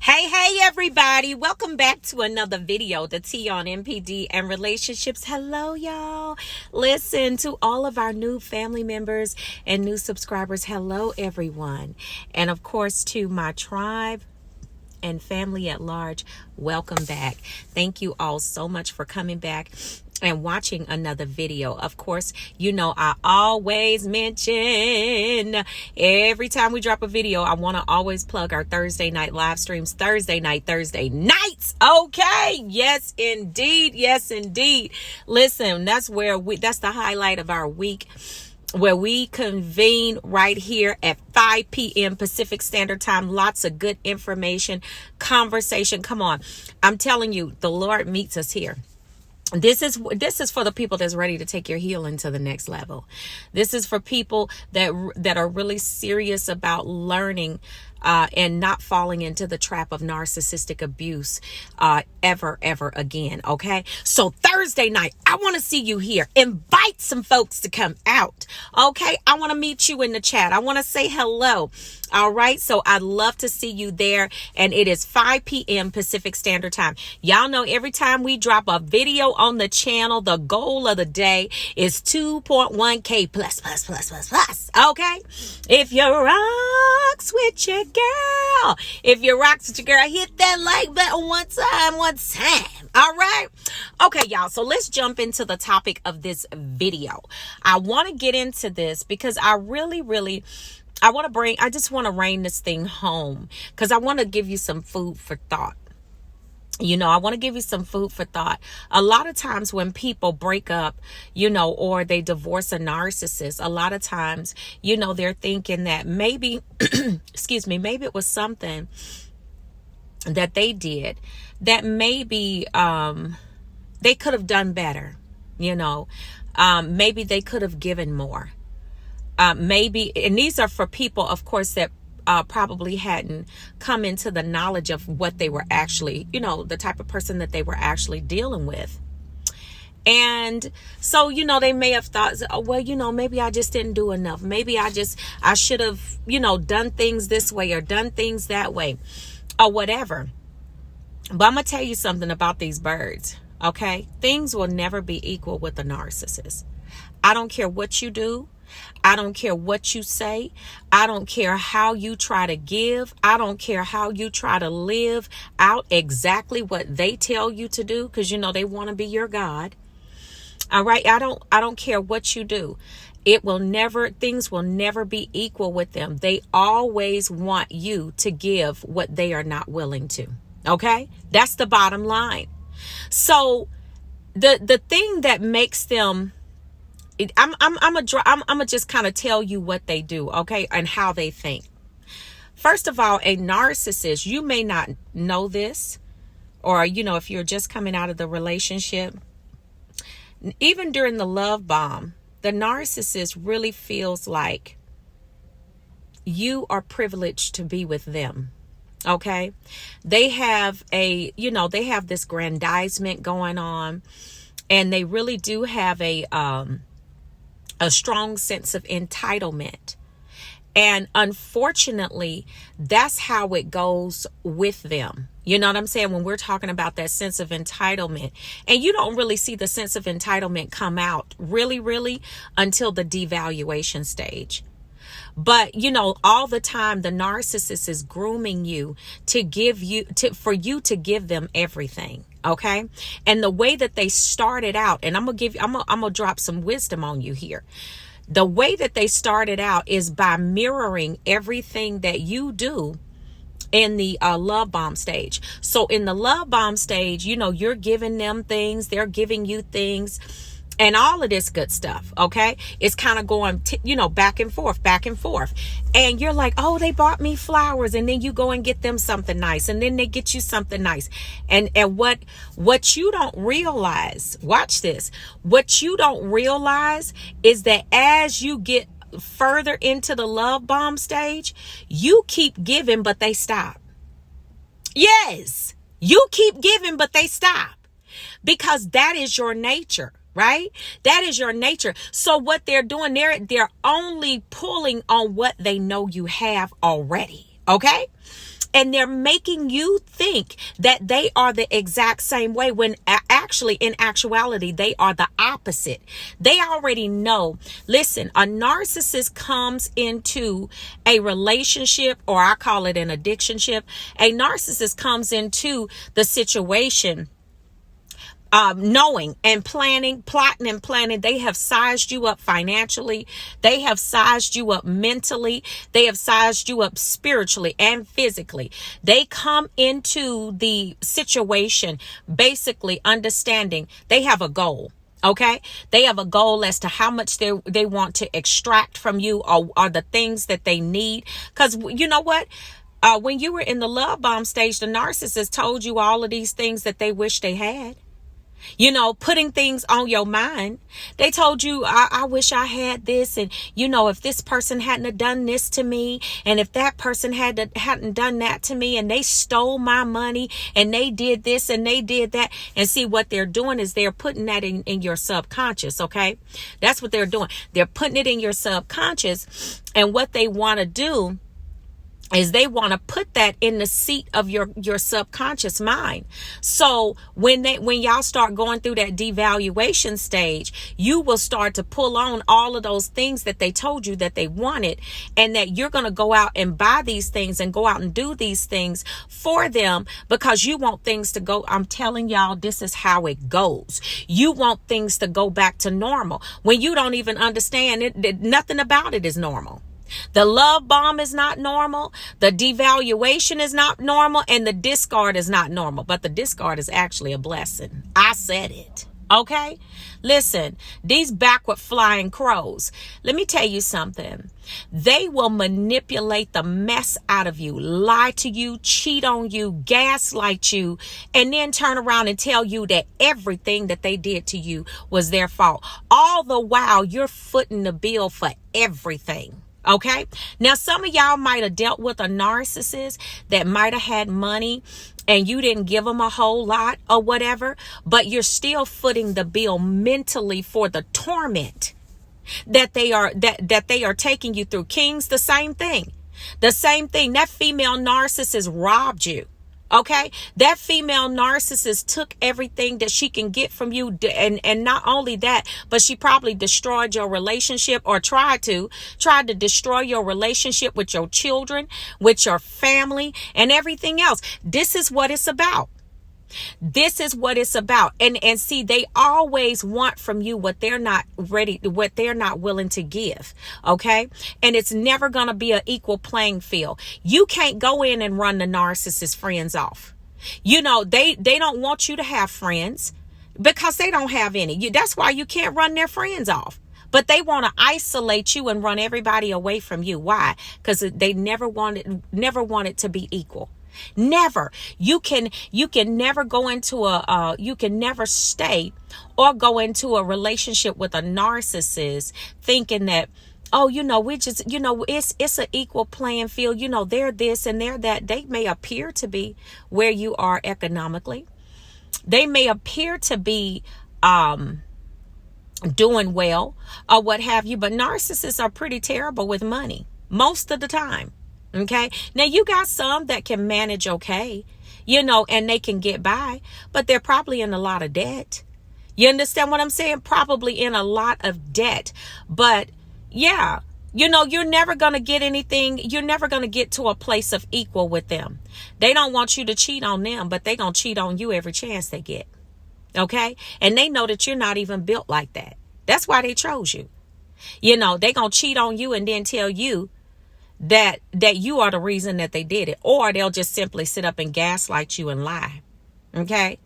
Hey, everybody. Welcome back to another video, the T on MPD and relationships. Hello, y'all. Listen, to all of our new family members and new subscribers. Hello, everyone. And of course, to my tribe and family at large, welcome back. Thank you all so much for coming back and watching another video. Of course, you know I always mention every time we drop a video, I want to always plug our Thursday night live streams. Thursday nights. Okay. Yes, indeed. Listen, that's the highlight of our week, where we convene right here at 5 p.m. Pacific Standard Time. Lots of good information, conversation. Come on. I'm telling you, the Lord meets us here. This is for the people that's ready to take your healing to the next level. This is for people that are really serious about learning and not falling into the trap of narcissistic abuse ever again. Okay. So Thursday night, I want to see you here. Invite some folks to come out. Okay. I want to meet you in the chat. I want to say hello. All right. So I'd love to see you there. And it is 5 p.m. Pacific Standard Time. Y'all know every time we drop a video on the channel, the goal of the day is 2.1K plus. Okay. If you rocks with your girl, hit that like button one time. All right. Okay, y'all. So let's jump into the topic of this video. I want to get into this because I just want to rein this thing home, because I want to give you some food for thought. You know, I want to give you some food for thought. A lot of times when people break up, or they divorce a narcissist, a lot of times, they're thinking that maybe, maybe it was something that they did that maybe they could have done better. Maybe they could have given more. Maybe, and these are for people, of course, that probably hadn't come into the knowledge of what they were actually, the type of person that they were actually dealing with. And so, they may have thought, oh, well, maybe I just didn't do enough. Maybe I should have, done things this way or done things that way or whatever. But I'm going to tell you something about these birds. Okay. Things will never be equal with a narcissist. I don't care what you do. I don't care what you say. I don't care how you try to give. I don't care how you try to live out exactly what they tell you to do, because they want to be your God. All right. I don't care what you do. Things will never be equal with them. They always want you to give what they are not willing to. Okay. That's the bottom line. So the thing that makes them, I'm gonna just kind of tell you what they do, okay, and how they think. First of all, a narcissist, you may not know this, or if you're just coming out of the relationship, even during the love bomb, the narcissist really feels like you are privileged to be with them. Okay, they have they have this grandizement going on, and they really do have a strong sense of entitlement. And unfortunately, that's how it goes with them. You know what I'm saying? When we're talking about that sense of entitlement, and you don't really see the sense of entitlement come out really until the devaluation stage. But, all the time, the narcissist is grooming you for you to give them everything. Okay. And the way that they started out, and I'm going to drop some wisdom on you here. The way that they started out is by mirroring everything that you do in the love bomb stage. So in the love bomb stage, you're giving them things, they're giving you things, and all of this good stuff. Okay. It's kind of going, back and forth. And you're like, oh, they bought me flowers. And then you go and get them something nice. And then they get you something nice. And what you don't realize, watch this. What you don't realize is that as you get further into the love bomb stage, you keep giving, but they stop. Yes, you keep giving, but they stop, because that is your nature. Right? That is your nature. So what they're doing, they're only pulling on what they know you have already. Okay. And they're making you think that they are the exact same way when actually, in actuality, they are the opposite. They already know. Listen, a narcissist comes into a relationship, or I call it an addictionship. A narcissist comes into the situation knowing and planning, plotting and planning. They have sized you up financially. They have sized you up mentally. They have sized you up spiritually and physically. They come into the situation basically understanding they have a goal. Okay, they have a goal as to how much they want to extract from you, or the things that they need. Because you know what? When you were in the love bomb stage, the narcissist told you all of these things that they wish they had. You know, putting things on your mind. They told you, I wish I had this. And, you know, if this person hadn't have done this to me, and if that person hadn't done that to me, and they stole my money, and they did this and they did that. And see, what they're doing is they're putting that in your subconscious. Okay, that's what they're doing. They're putting it in your subconscious. And what they want to do is they want to put that in the seat of your subconscious mind. So when y'all start going through that devaluation stage, you will start to pull on all of those things that they told you that they wanted, and that you're going to go out and buy these things and go out and do these things for them because you want things to go. I'm telling y'all, this is how it goes. You want things to go back to normal when you don't even understand it. Nothing about it is normal. The love bomb is not normal. The devaluation is not normal. And the discard is not normal. But the discard is actually a blessing. I said it. Okay? Listen, these backward flying crows, let me tell you something. They will manipulate the mess out of you, lie to you, cheat on you, gaslight you, and then turn around and tell you that everything that they did to you was their fault. All the while, you're footing the bill for everything. Okay. Now, some of y'all might have dealt with a narcissist that might have had money and you didn't give them a whole lot or whatever, but you're still footing the bill mentally for the torment that they are taking you through. Kings, the same thing. The same thing. That female narcissist robbed you. Okay, that female narcissist took everything that she can get from you. And not only that, but she probably destroyed your relationship, or tried to destroy your relationship with your children, with your family, and everything else. This is what it's about. This is what it's about. And see, they always want from you what they're not ready, what they're not willing to give. Okay. And it's never going to be an equal playing field. You can't go in and run the narcissist friends off. You know, they don't want you to have friends because they don't have any. That's why you can't run their friends off. But they want to isolate you and run everybody away from you. Why? Because they never want it to be equal. Never. You can never go into you can never stay or go into a relationship with a narcissist thinking that, oh, you know, we just, you know, it's an equal playing field. You know, they're this and they're that. They may appear to be where you are economically. They may appear to be doing well or what have you, but narcissists are pretty terrible with money most of the time. Okay. Now you got some that can manage okay, you know, and they can get by, but they're probably in a lot of debt. You understand what I'm saying? Probably in a lot of debt. But yeah, you know, you're never going to get anything. You're never going to get to a place of equal with them. They don't want you to cheat on them, but they're going to cheat on you every chance they get. Okay. And they know that you're not even built like that. That's why they chose you. You know, they're going to cheat on you and then tell you that you are the reason that they did it, or they'll just simply sit up and gaslight you and lie. Okay.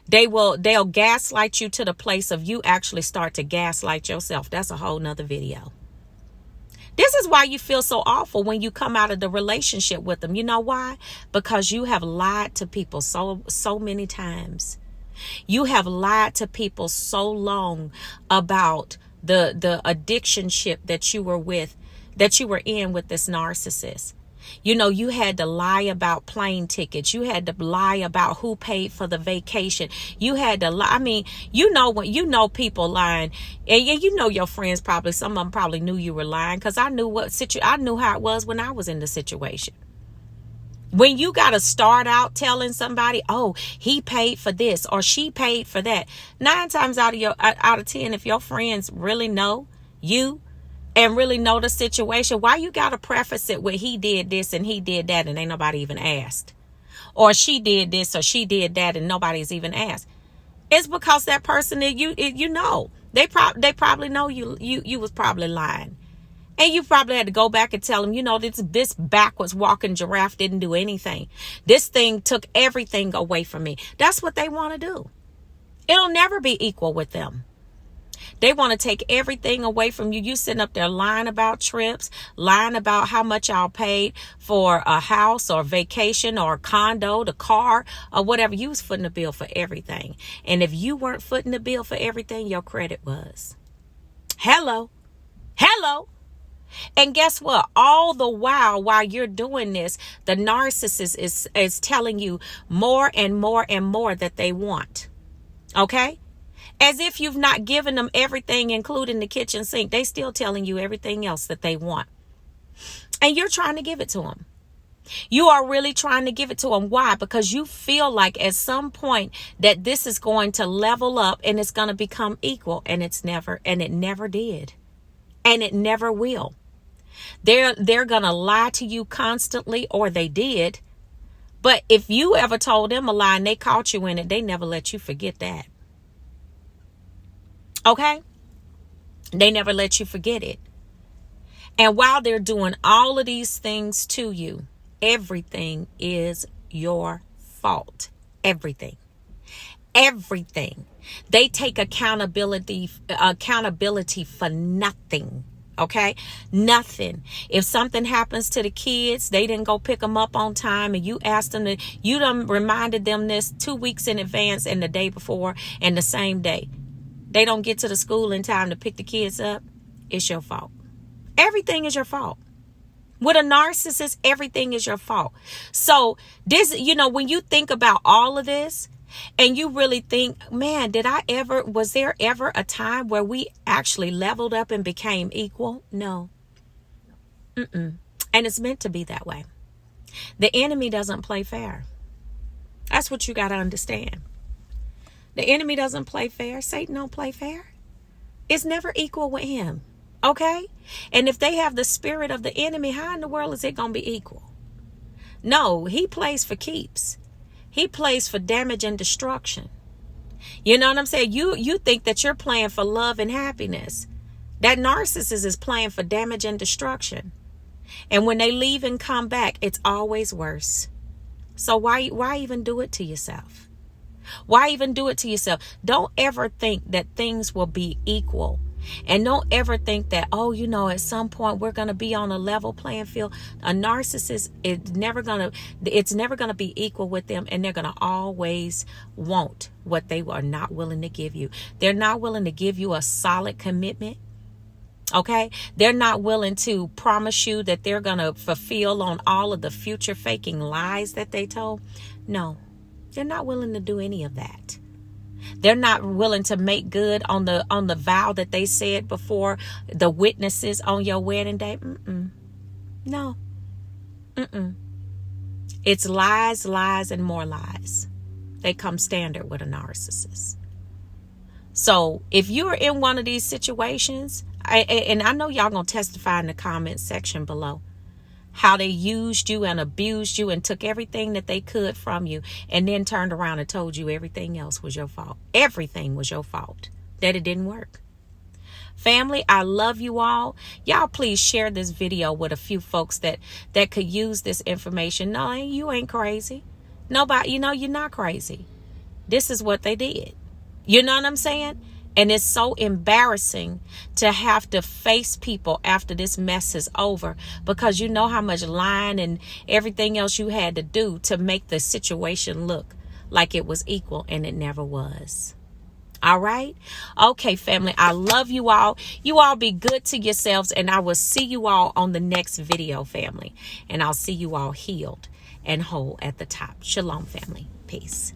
They'll gaslight you to the place of you actually start to gaslight yourself. That's a whole nother video. This is why you feel so awful when you come out of the relationship with them. You know why? Because you have lied to people so many times. You have lied to people so long about the addiction ship that you were in with this narcissist. You know, you had to lie about plane tickets. You had to lie about who paid for the vacation. You had to lie. I mean, you know, when you know people lying, and you know your friends probably, some of them probably knew you were lying, because I knew how it was when I was in the situation. When you got to start out telling somebody, oh, he paid for this or she paid for that. 9 times out of 10, if your friends really know you and really know the situation, why you got to preface it with he did this and he did that and ain't nobody even asked? Or she did this or she did that and nobody's even asked. It's because that person that you know, they probably know you was probably lying. And you probably had to go back and tell them, you know, this backwards walking giraffe didn't do anything. This thing took everything away from me. That's what they want to do. It'll never be equal with them. They want to take everything away from you. You sitting up there lying about trips, lying about how much y'all paid for a house or vacation or a condo, the car or whatever. You was footing the bill for everything. And if you weren't footing the bill for everything, your credit was. Hello. And guess what? All the while you're doing this, the narcissist is telling you more and more and more that they want. Okay? As if you've not given them everything, including the kitchen sink. They still telling you everything else that they want. And you're trying to give it to them. You are really trying to give it to them. Why? Because you feel like at some point that this is going to level up and it's going to become equal. And it never did. And it never will. They're going to lie to you constantly, or they did. But if you ever told them a lie and they caught you in it, they never let you forget that. Okay? They never let you forget it. And while they're doing all of these things to you, everything is your fault. Everything. They take accountability for nothing. Okay? Nothing. If something happens to the kids, they didn't go pick them up on time and you asked them you done reminded them this 2 weeks in advance and the day before and the same day. They don't get to the school in time to pick the kids up. It's your fault. Everything is your fault. With a narcissist, everything is your fault. So this, when you think about all of this and you really think, man, was there ever a time where we actually leveled up and became equal? No. And it's meant to be that way. The enemy doesn't play fair. That's what you got to understand. The enemy doesn't play fair. Satan don't play fair. It's never equal with him. Okay? And if they have the spirit of the enemy, how in the world is it going to be equal? No, he plays for keeps. He plays for damage and destruction. You know what I'm saying? You think that you're playing for love and happiness. That narcissist is playing for damage and destruction. And when they leave and come back, it's always worse. So why even do it to yourself? Why even do it to yourself? Don't ever think that things will be equal. And don't ever think that, at some point we're going to be on a level playing field. A narcissist it's never going to be equal with them. And they're going to always want what they are not willing to give you. They're not willing to give you a solid commitment. Okay. They're not willing to promise you that they're going to fulfill on all of the future faking lies that they told. No. They're not willing to do any of that. They're not willing to make good on the vow that they said before the witnesses on your wedding day. No. It's lies, and more lies. They come standard with a narcissist. So if you're in one of these situations, and I know y'all gonna testify in the comment section below, how they used you and abused you and took everything that they could from you and then turned around and told you everything else was your fault. Everything was your fault, that it didn't work. Family, I love you all. Y'all please share this video with a few folks that could use this information. No, you ain't crazy. Nobody, you're not crazy. This is what they did. You know what I'm saying? And it's so embarrassing to have to face people after this mess is over, because you know how much lying and everything else you had to do to make the situation look like it was equal, and it never was. All right. Okay, family, I love you all. You all be good to yourselves, and I will see you all on the next video, family. And I'll see you all healed and whole at the top. Shalom, family. Peace.